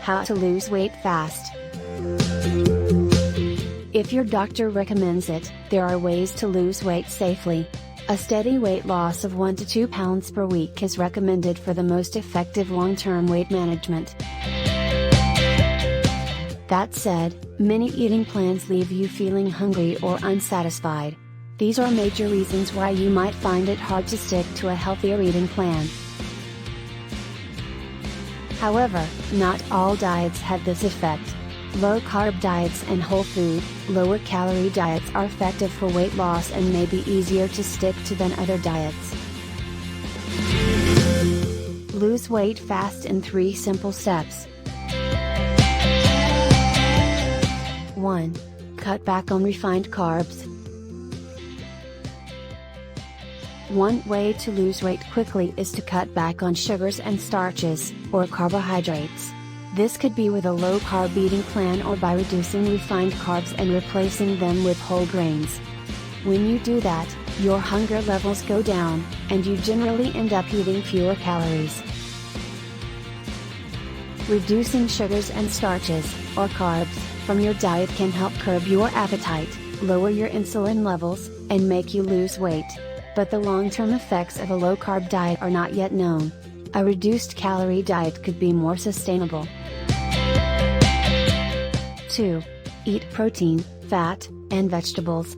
How to lose weight fast. If your doctor recommends it, there are ways to lose weight safely. A steady weight loss of 1 to 2 pounds per week is recommended for the most effective long-term weight management. That said, many eating plans leave you feeling hungry or unsatisfied. These are major reasons why you might find it hard to stick to a healthier eating plan. However, not all diets have this effect. Low-carb diets and whole food, lower-calorie diets are effective for weight loss and may be easier to stick to than other diets. Lose weight fast in 3 simple steps. 1. Cut back on refined carbs. One way to lose weight quickly is to cut back on sugars and starches, or carbohydrates. This could be with a low-carb eating plan or by reducing refined carbs and replacing them with whole grains. When you do that, your hunger levels go down, and you generally end up eating fewer calories. Reducing sugars and starches, or carbs, from your diet can help curb your appetite, lower your insulin levels, and make you lose weight. But the long-term effects of a low-carb diet are not yet known. A reduced calorie diet could be more sustainable. 2. Eat protein, fat, and vegetables.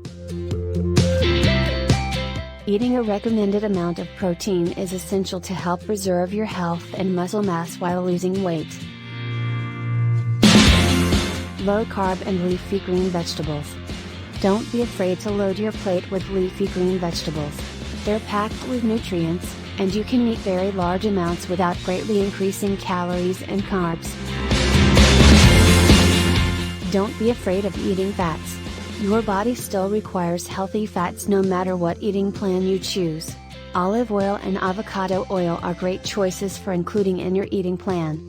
Eating a recommended amount of protein is essential to help preserve your health and muscle mass while losing weight. Low-carb and leafy green vegetables. Don't be afraid to load your plate with leafy green vegetables. They're packed with nutrients, and you can eat very large amounts without greatly increasing calories and carbs. Don't be afraid of eating fats. Your body still requires healthy fats no matter what eating plan you choose. Olive oil and avocado oil are great choices for including in your eating plan.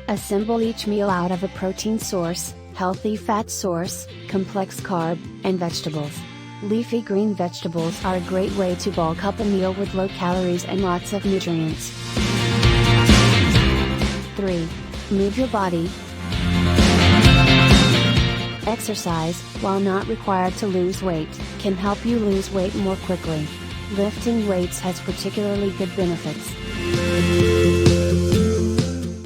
Assemble each meal out of a protein source, healthy fat source, complex carb, and vegetables. Leafy green vegetables are a great way to bulk up a meal with low calories and lots of nutrients. 3. Move your body. Exercise, while not required to lose weight, can help you lose weight more quickly. Lifting weights has particularly good benefits.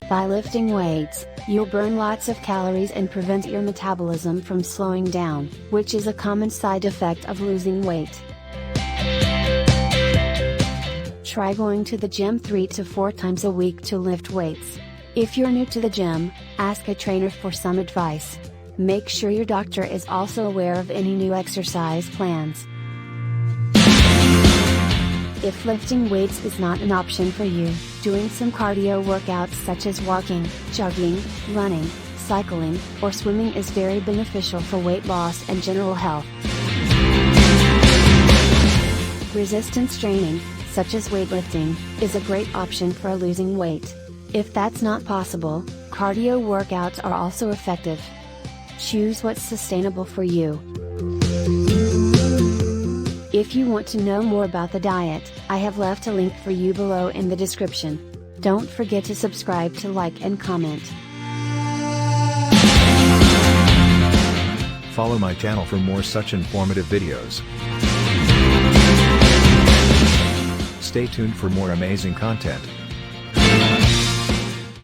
By lifting weights, you'll burn lots of calories and prevent your metabolism from slowing down, which is a common side effect of losing weight. Try going to the gym 3 to 4 times a week to lift weights. If you're new to the gym, ask a trainer for some advice. Make sure your doctor is also aware of any new exercise plans. If lifting weights is not an option for you, doing some cardio workouts such as walking, jogging, running, cycling, or swimming is very beneficial for weight loss and general health. Resistance training, such as weightlifting, is a great option for losing weight. If that's not possible, cardio workouts are also effective. Choose what's sustainable for you. If you want to know more about the diet, I have left a link for you below in the description. Don't forget to subscribe, to like and comment. Follow my channel for more such informative videos. Stay tuned for more amazing content.